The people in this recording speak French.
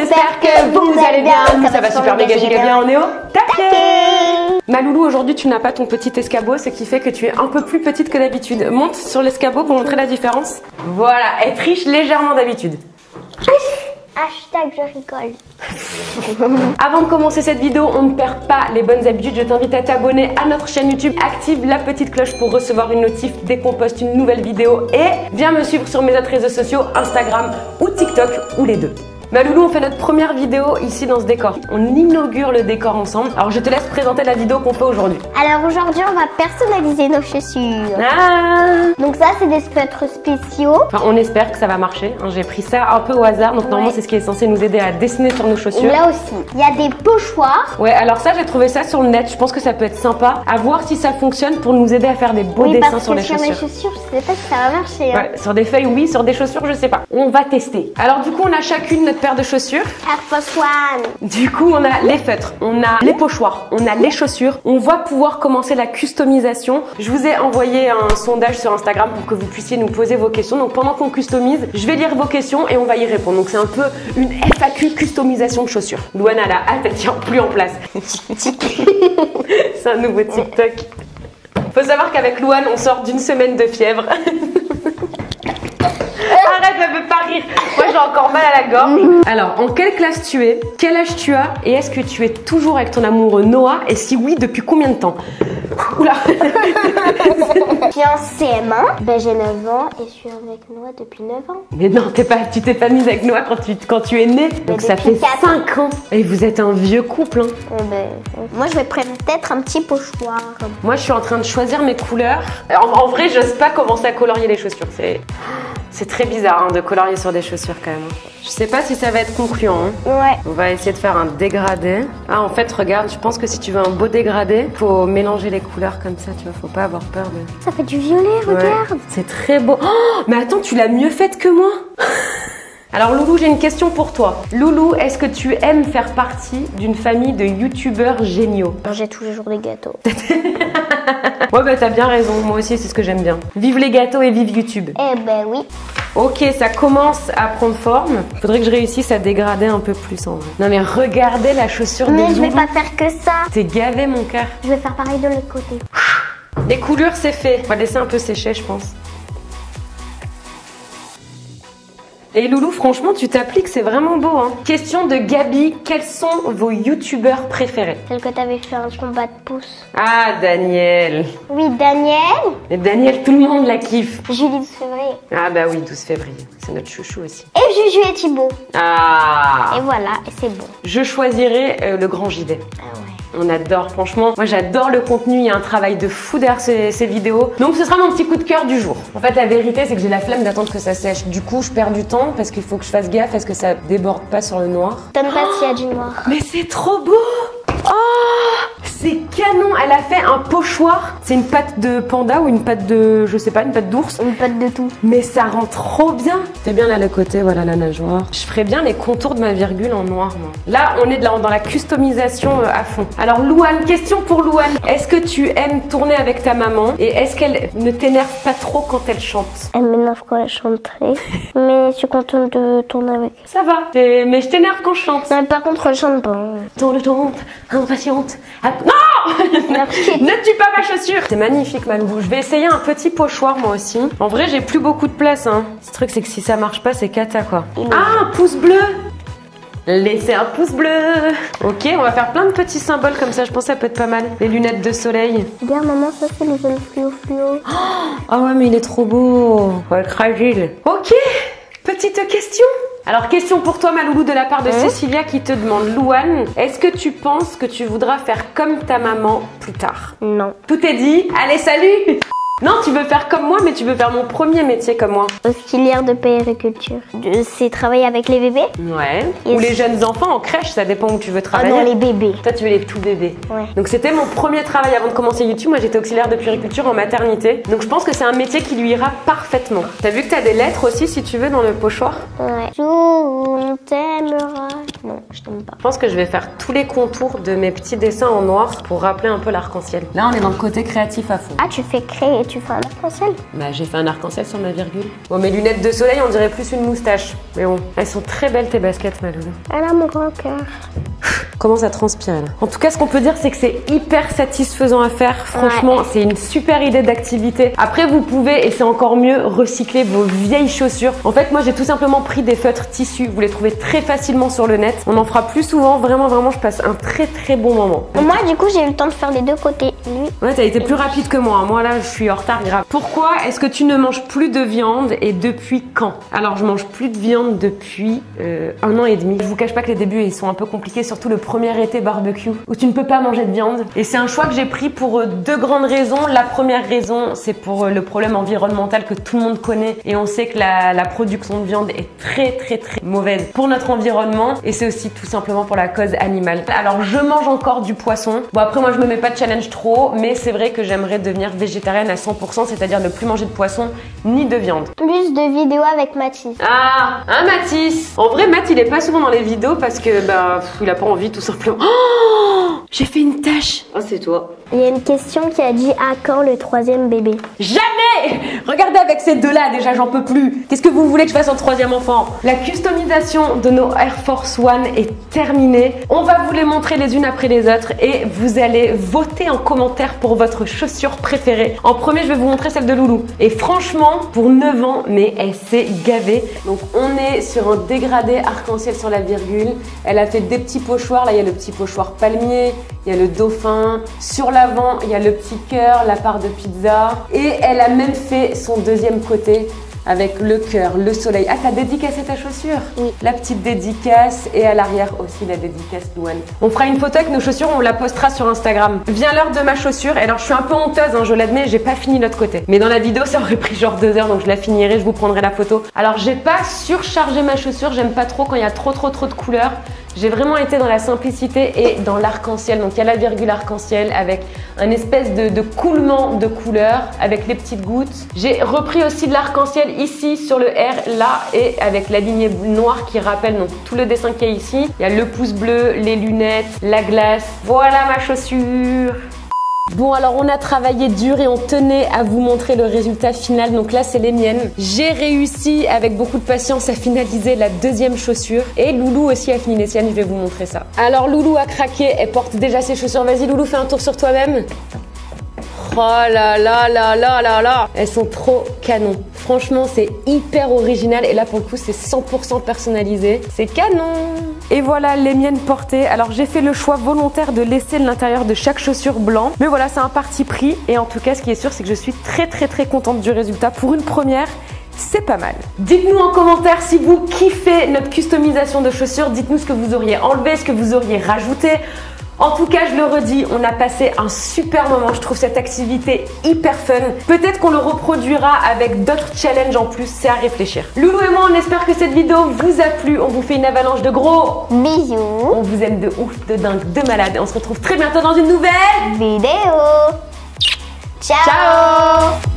espère que vous allez bien. Nous, ça va super méga giga bien. On est au taquet. Ma loulou, aujourd'hui, tu n'as pas ton petit escabeau, ce qui fait que tu es un peu plus petite que d'habitude. Monte sur l'escabeau pour montrer la différence. Voilà, elle triche légèrement d'habitude. Hashtag je rigole. Avant de commencer cette vidéo, on ne perd pas les bonnes habitudes. Je t'invite à t'abonner à notre chaîne YouTube. Active la petite cloche pour recevoir une notif dès qu'on poste une nouvelle vidéo. Et viens me suivre sur mes autres réseaux sociaux, Instagram ou TikTok, ou les deux. Ma loulou, on fait notre première vidéo ici dans ce décor. On inaugure le décor ensemble. Alors je te laisse présenter la vidéo qu'on fait aujourd'hui. Alors aujourd'hui, on va personnaliser nos chaussures. Ah. Donc ça, c'est des feutres spéciaux. Enfin, on espère que ça va marcher. J'ai pris ça un peu au hasard. Donc normalement, c'est ce qui est censé nous aider à dessiner sur nos chaussures. Là aussi, il y a des pochoirs. Ouais, alors ça, j'ai trouvé ça sur le net. Je pense que ça peut être sympa. À voir si ça fonctionne pour nous aider à faire des beaux dessins sur les chaussures. Sur mes chaussures, je sais pas si ça va marcher. Ouais, sur des feuilles, oui. Sur des chaussures, je sais pas. On va tester. Alors du coup, on a chacune notre paire de chaussures. Air Force One. Du coup, on a les feutres, on a les pochoirs, on a les chaussures. On va pouvoir commencer la customisation. Je vous ai envoyé un sondage sur Instagram pour que vous puissiez nous poser vos questions. Donc pendant qu'on customise, je vais lire vos questions et on va y répondre. Donc c'est un peu une FAQ customisation de chaussures. Louane a la hâte, elle tient plus en place. C'est un nouveau TikTok. Faut savoir qu'avec Louane, on sort d'une semaine de fièvre. Arrête, elle veut pas rire. Moi, j'ai encore mal à la gorge. Alors, en quelle classe tu es? Quel âge tu as? Et est-ce que tu es toujours avec ton amoureux Noah? Et si oui, depuis combien de temps? Oula. Je suis en CM1. Ben, j'ai 9 ans et je suis avec Noah depuis 9 ans. Mais non, tu t'es pas mise avec Noah quand tu es née. Donc ça fait 5 ans. Et vous êtes un vieux couple. Hein. Moi, je vais peut-être un petit pochoir. Moi, je suis en train de choisir mes couleurs. En vrai, j'ose pas commencer à colorier les chaussures. C'est très bizarre hein, de colorier sur des chaussures quand même. Je sais pas si ça va être concluant. Hein. Ouais. On va essayer de faire un dégradé. Ah en fait regarde, je pense que si tu veux un beau dégradé, faut mélanger les couleurs comme ça, tu vois, faut pas avoir peur de... Ça fait du violet, regarde. C'est très beau. Oh, mais attends, tu l'as mieux faite que moi. Alors Loulou, j'ai une question pour toi. Loulou, est-ce que tu aimes faire partie d'une famille de youtubeurs géniaux? J'ai toujours des gâteaux. Ouais bah t'as bien raison, moi aussi c'est ce que j'aime bien. Vive les gâteaux et vive YouTube. Eh ben oui. Ok, ça commence à prendre forme. Faudrait que je réussisse à dégrader un peu plus en vrai. Non mais regardez la chaussure de Loulou. Mais je vais pas faire que ça. T'es gavé mon cœur. Je vais faire pareil de l'autre côté. Les coulures c'est fait. On va laisser un peu sécher je pense. Et Loulou, franchement, tu t'appliques, c'est vraiment beau. Hein. Question de Gabi, quels sont vos youtubeurs préférés? Celle que t'avais fait un combat de pouces. Ah, Daniel. Oui, Daniel. Et Daniel, tout le monde la kiffe. Julie 12 février. Ah bah oui, 12 février. C'est notre chouchou aussi. Et Juju et Thibaut. Ah. Et voilà, et c'est bon. Je choisirai le grand JD. Ah ouais. On adore, franchement. Moi, j'adore le contenu. Il y a un travail de fou derrière ces vidéos. Donc, ce sera mon petit coup de cœur du jour. En fait, la vérité, c'est que j'ai la flemme d'attendre que ça sèche. Du coup, je perds du temps parce qu'il faut que je fasse gaffe à ce que ça déborde pas sur le noir. Donne pas s'il y a du noir. Mais c'est trop beau! Oh! C'est canon! Elle a fait un pochoir. C'est une patte de panda ou une patte de... je sais pas, une patte d'ours. Une patte de tout. Mais ça rend trop bien! C'est bien là le côté, voilà la nageoire. Je ferais bien les contours de ma virgule en noir, moi. Là, on est dans la customisation à fond. Alors, Louane, question pour Louane. Est-ce que tu aimes tourner avec ta maman? Et est-ce qu'elle ne t'énerve pas trop quand elle chante? Elle m'énerve quand elle chante très. Mais je suis contente de tourner avec elle. Ça va. Mais je t'énerve quand je chante. Non, par contre, elle chante pas. Tourne, impatiente. Non! Ne tue pas ma chaussure! C'est magnifique, ma loulou. Je vais essayer un petit pochoir, moi aussi. En vrai, j'ai plus beaucoup de place, hein. Ce truc, c'est que si ça marche pas, c'est cata, quoi. Ah, un pouce bleu! Laissez un pouce bleu! Ok, on va faire plein de petits symboles comme ça. Je pense que ça peut être pas mal. Les lunettes de soleil. Regarde, maman, ça, c'est le jaune fluo. Ah ouais, mais il est trop beau. Ouais, fragile. Ok, petite question. Alors, question pour toi, ma loulou, de la part de Cécilia qui te demande, Louane, est-ce que tu penses que tu voudras faire comme ta maman plus tard? Non. Tout est dit. Allez, salut! Non, tu veux faire comme moi, mais tu veux faire mon premier métier comme moi. Auxiliaire de puériculture. C'est travailler avec les bébés? Ouais. Yes. Ou les jeunes enfants en crèche, ça dépend où tu veux travailler. Ah non, les bébés. Toi, tu veux les tout bébés. Ouais. Donc, c'était mon premier travail avant de commencer YouTube. Moi, j'étais auxiliaire de puériculture en maternité. Donc, je pense que c'est un métier qui lui ira parfaitement. T'as vu que t'as des lettres aussi, si tu veux, dans le pochoir? Ouais. Jour où on t'aimera. Non, je t'aime pas. Je pense que je vais faire tous les contours de mes petits dessins en noir pour rappeler un peu l'arc-en-ciel. Là, on est dans le côté créatif à fond. Ah, tu fais créer et tu fais un arc-en-ciel? Bah, j'ai fait un arc-en-ciel sur ma virgule. Bon, mes lunettes de soleil, on dirait plus une moustache. Mais bon, elles sont très belles tes baskets, ma loulou. Elle a mon grand cœur. Commence à transpirer là. En tout cas, ce qu'on peut dire, c'est que c'est hyper satisfaisant à faire. Franchement, c'est une super idée d'activité. Après, vous pouvez, et c'est encore mieux, recycler vos vieilles chaussures. En fait, moi, j'ai tout simplement pris des feutres tissus. Vous les trouvez très facilement sur le net. On en fera plus souvent. Vraiment, vraiment, je passe un très très bon moment. Moi, du coup, j'ai eu le temps de faire les deux côtés. Lui. Ouais, t'as été plus rapide que moi. Moi, là, je suis en retard grave. Pourquoi est-ce que tu ne manges plus de viande et depuis quand? Alors, je mange plus de viande depuis 1 an et demi. Je vous cache pas que les débuts, ils sont un peu compliqués, surtout le premier été barbecue où tu ne peux pas manger de viande. Et c'est un choix que j'ai pris pour 2 grandes raisons. La première raison, c'est pour le problème environnemental que tout le monde connaît et on sait que la production de viande est très très très mauvaise pour notre environnement et c'est aussi tout simplement pour la cause animale. Alors je mange encore du poisson. Bon après moi je me mets pas de challenge trop mais c'est vrai que j'aimerais devenir végétarienne à 100%, c'est-à-dire ne plus manger de poisson ni de viande. Plus de vidéos avec Mathis. Ah, hein Mathis. En vrai Math il est pas souvent dans les vidéos parce que bah il a pas envie tout simplement. Oh, j'ai fait une tache. Oh, c'est toi. Il y a une question qui a dit à quand le 3e bébé? Jamais. Regardez avec ces deux-là, déjà j'en peux plus. Qu'est-ce que vous voulez que je fasse en 3e enfant? La customisation de nos Air Force One est terminée. On va vous les montrer les unes après les autres et vous allez voter en commentaire pour votre chaussure préférée. En premier, je vais vous montrer celle de Loulou. Et franchement, pour 9 ans, mais elle s'est gavée. Donc on est sur un dégradé arc-en-ciel sur la virgule. Elle a fait des petits pochoirs. Là, il y a le petit pochoir palmier, il y a le dauphin. Sur l'avant, il y a le petit cœur, la part de pizza. Et elle a même fait son 2e côté avec le cœur, le soleil. Ah, t'as dédicacé ta chaussure? Oui. La petite dédicace et à l'arrière aussi la dédicace Louane. On fera une photo avec nos chaussures, on la postera sur Instagram. Vient l'heure de ma chaussure. Et alors je suis un peu honteuse, hein, je l'admets, j'ai pas fini l'autre côté. Mais dans la vidéo, ça aurait pris genre 2 heures, donc je la finirai, je vous prendrai la photo. Alors j'ai pas surchargé ma chaussure, j'aime pas trop quand il y a trop de couleurs. J'ai vraiment été dans la simplicité et dans l'arc-en-ciel. Donc il y a la virgule arc-en-ciel avec un espèce de coulement de couleurs avec les petites gouttes. J'ai repris aussi de l'arc-en-ciel ici sur le R là et avec la lignée noire qui rappelle donc tout le dessin qu'il y a ici. Il y a le pouce bleu, les lunettes, la glace. Voilà ma chaussure. Bon alors on a travaillé dur et on tenait à vous montrer le résultat final, donc là c'est les miennes. J'ai réussi avec beaucoup de patience à finaliser la 2e chaussure et Loulou aussi a fini les siennes, je vais vous montrer ça. Alors Loulou a craqué, elle porte déjà ses chaussures, vas-y Loulou fais un tour sur toi-même. Oh là là là là là là. Elles sont trop canon. Franchement, c'est hyper original et là pour le coup, c'est 100% personnalisé. C'est canon. Et voilà les miennes portées. Alors j'ai fait le choix volontaire de laisser l'intérieur de chaque chaussure blanc. Mais voilà, c'est un parti pris. Et en tout cas, ce qui est sûr, c'est que je suis très contente du résultat. Pour une première, c'est pas mal. Dites-nous en commentaire si vous kiffez notre customisation de chaussures. Dites-nous ce que vous auriez enlevé, ce que vous auriez rajouté. En tout cas, je le redis, on a passé un super moment. Je trouve cette activité hyper fun. Peut-être qu'on le reproduira avec d'autres challenges en plus. C'est à réfléchir. Loulou et moi, on espère que cette vidéo vous a plu. On vous fait une avalanche de gros bisous. On vous aime de ouf, de dingue, de malade. Et on se retrouve très bientôt dans une nouvelle vidéo. Ciao. Ciao.